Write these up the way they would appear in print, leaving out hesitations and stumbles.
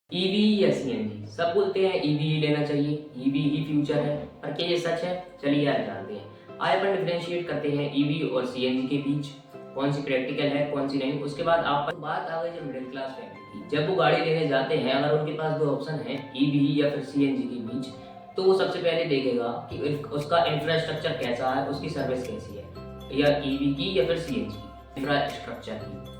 EV या CNG सब बोलते हैं ईवी ही लेना चाहिए, ईवी ही फ्यूचर है। पर क्या ये सच है? चलिए यार जानते हैं। आज अपन डिफरेंशिएट करते हैं ईवी और सीएनजी के बीच, कौन सी प्रैक्टिकल है कौन सी नहीं। उसके बाद आप बात आ गई जब मिडिल क्लास फैमिली की, जब वो गाड़ी लेने जाते हैं, अगर उनके पास दो ऑप्शन है ईवी या फिर सीएनजी के बीच, तो वो सबसे पहले देखेगा कि उसका इंफ्रास्ट्रक्चर कैसा है, उसकी सर्विस कैसी है, या ईवी की या फिर सीएनजी की इंफ्रास्ट्रक्चर की।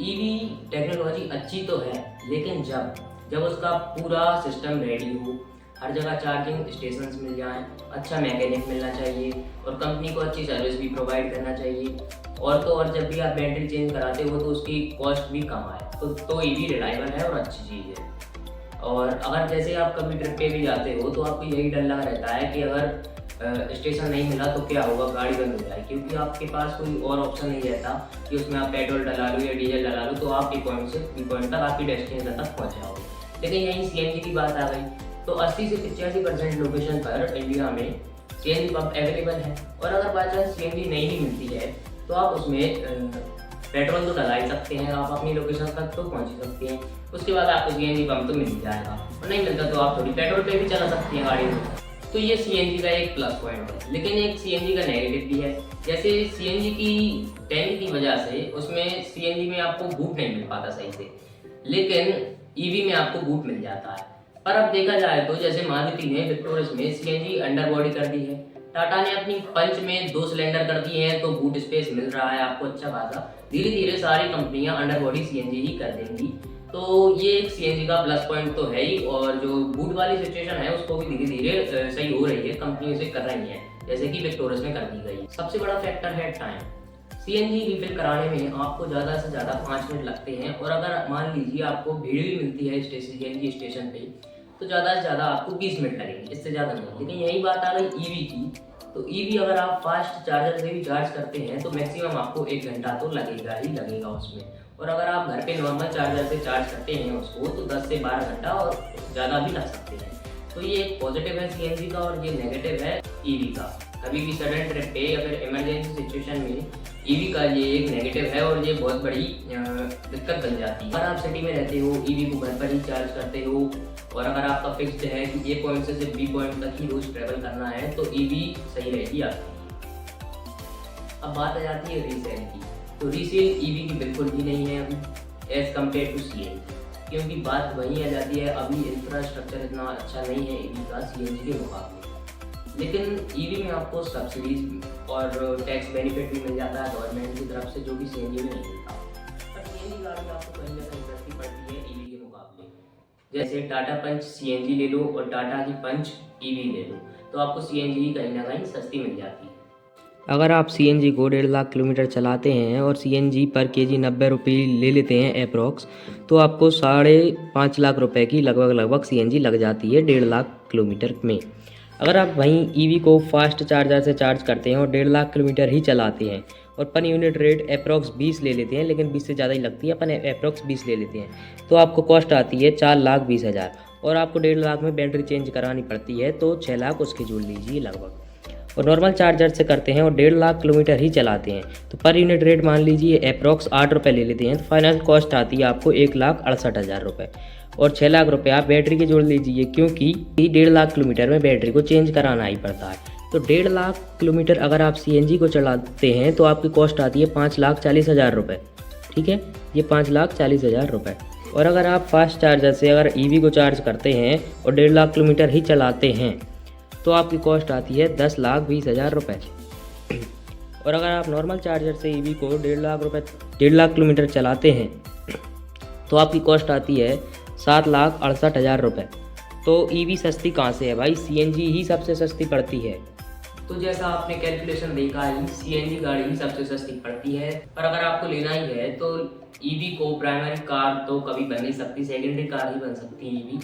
ईवी टेक्नोलॉजी अच्छी तो है, लेकिन जब उसका पूरा सिस्टम रेडी हो, हर जगह चार्जिंग स्टेशंस मिल जाएं, अच्छा मैकेनिक मिलना चाहिए और कंपनी को अच्छी सर्विस भी प्रोवाइड करना चाहिए। और तो और जब भी आप बैटरी चेंज कराते हो तो उसकी कॉस्ट भी कम आए, तो ईवी रिलायबल है और अच्छी चीज़ है। और अगर जैसे आप कभी ट्रिप पे भी जाते हो तो आपको यही डर लगा रहता है कि अगर स्टेशन नहीं मिला तो क्या होगा, गाड़ी बंद हो जाए, क्योंकि आपके पास कोई और ऑप्शन नहीं रहता कि उसमें आप पेट्रोल डला लो या डीजल डला लो तो आप एक पॉइंट से बी पॉइंट तक आपकी डेस्टिनेशन तक पहुँच जाओगे। लेकिन यहीं सीएनजी की बात आ गई तो 80 से 85% लोकेशन पर इंडिया में सीएनजी पंप अवेलेबल है। और अगर बाई चांस सीएनजी नहीं भी मिलती है तो आप उसमें पेट्रोल तो डला ही सकते हैं, आप अपनी लोकेशन तक तो पहुँच ही सकते हैं। उसके बाद आपको सीएनजी पंप तो मिल ही जाएगा, और नहीं मिलता तो आप थोड़ी पेट्रोल पे भी चला सकती हैं गाड़ी को। तो ये सीएनजी का एक प्लस पॉइंट है, लेकिन एक सीएनजी का नेगेटिव भी है। जैसे सीएनजी की टैंक की वजह से उसमें सीएनजी में आपको बूट नहीं मिल पाता सही से, लेकिन ईवी में आपको बूट मिल जाता है। पर अब देखा जाए तो जैसे मारुति ने विक्टोरियस में सीएनजी अंडर बॉडी कर दी है, टाटा ने अपनी पंच में 2 सिलेंडर कर दिए हैं, तो बूट स्पेस मिल रहा है आपको अच्छा खासा। धीरे धीरे सारी कंपनियां अंडर बॉडी सीएनजी ही कर देंगी, तो ये एक सीएनजी का प्लस पॉइंट तो है ही। और जो बूट वाली सिचुएशन है उसको भी धीरे धीरे सही हो रही है, कंपनी उसे कर रही है, जैसे कि विक्टोरियस में कर दी गई। सबसे बड़ा फैक्टर है टाइम। सीएनजी रिफिल कराने में आपको ज़्यादा से ज़्यादा 5 मिनट लगते हैं, और अगर मान लीजिए आपको भीड़ भी मिलती है सीएनजी स्टेशन पे तो ज़्यादा से ज़्यादा आपको 20 मिनट लगेंगे, इससे ज़्यादा नहीं। लेकिन यही बात आ गई ईवी की, तो ईवी अगर आप फास्ट चार्जर से भी चार्ज करते हैं तो मैक्सिमम आपको 1 घंटा तो लगेगा ही लगेगा उसमें। और अगर आप घर पे नॉर्मल चार्जर से चार्ज करते हैं उसको तो 10 से 12 घंटा और ज़्यादा भी लग सकते हैं। तो ये एक पॉजिटिव है सीएनजी का, और ये नेगेटिव है ईवी का। कभी भी सडन ट्रिप पे या फिर इमरजेंसी सिचुएशन में ईवी का ये एक नेगेटिव है, और ये बहुत बड़ी दिक्कत बन जाती है। अगर आप सिटी में रहते हो, ईवी को घर पर ही चार्ज करते हो, और अगर आपका फिक्स्ड है कि ए पॉइंट से सिर्फ बी पॉइंट तक ही रोज ट्रेवल करना है, तो ईवी सही रहेगी आपकी। अब बात आ जाती है रीसेल की, तो रीसेल ईवी की बिल्कुल भी नहीं है अभी एज कम्पेयर टू सीएनजी, क्योंकि बात वहीं आ जाती है, अभी इंफ्रास्ट्रक्चर इतना अच्छा नहीं है ईवी का सीएनजी के मुकाबले। लेकिन ईवी में आपको सब्सिडीज और टैक्स बेनिफिट भी मिल जाता है गवर्नमेंट की तरफ से, जो कि सीएनजी में नहीं मिलता। पर सीएनजी गाड़ी आपको कहीं ना कहीं सस्ती पड़ती है ईवी के मुकाबले। जैसे टाटा पंच सीएनजी ले लो और टाटा की पंच ईवी ले लो, तो आपको सीएनजी कहीं ना कहीं सस्ती मिल जाती है। अगर आप सीएनजी को 1.5 लाख किलोमीटर चलाते हैं और सीएनजी पर केजी 90 रुपये ले लेते हैं अप्रॉक्स, तो आपको 5.5 लाख रुपए की लगभग सीएनजी लग जाती है 1.5 लाख किलोमीटर में। अगर आप वहीं ईवी को फास्ट चार्जर से चार्ज करते हैं और 1.5 लाख किलोमीटर ही चलाते हैं और पर यूनिट रेट अप्रॉक्स 20 ले लेते हैं, लेकिन 20 से ज़्यादा ही लगती है, अपन अप्रॉक्स 20 ले लेते हैं, तो आपको कॉस्ट आती है 4,20,000, और आपको 1.5 लाख में बैटरी चेंज करानी पड़ती है, तो 6 लाख उसके जोड़ लीजिए लगभग। और नॉर्मल चार्जर से करते हैं और 1.5 लाख किलोमीटर ही चलाते हैं, तो पर यूनिट रेट मान लीजिए अप्रॉक्स 8 रुपये ले लेते हैं, तो फाइनल कॉस्ट आती है आपको 1,68,000 रुपये, और 6 लाख रुपये आप बैटरी के जोड़ लीजिए, क्योंकि 1.5 लाख किलोमीटर में बैटरी को चेंज कराना ही पड़ता है। तो 1.5 लाख किलोमीटर अगर आप सीएनजी को चलाते हैं तो आपकी कॉस्ट आती है 5,40,000 रुपये, ठीक है, ये 5,40,000 रुपये। और अगर आप फास्ट चार्जर से अगर ईवी को चार्ज करते हैं और 1.5 लाख किलोमीटर ही चलाते हैं तो आपकी कॉस्ट आती है 10,20,000 रुपये। और अगर आप नॉर्मल चार्जर से ईवी को 1.5 लाख किलोमीटर चलाते हैं तो आपकी कॉस्ट आती है 7,68,000 रुपये। तो ईवी सस्ती कहाँ से है भाई, सीएनजी ही सबसे सस्ती पड़ती है। तो जैसा आपने कैलकुलेशन देखा ही, सीएनजी गाड़ी ही सबसे सस्ती पड़ती है। पर अगर आपको लेना ही है तो ईवी को प्राइमरी कार तो कभी बन नहीं सकती, सेकेंडरी कार ही बन सकती है ईवी।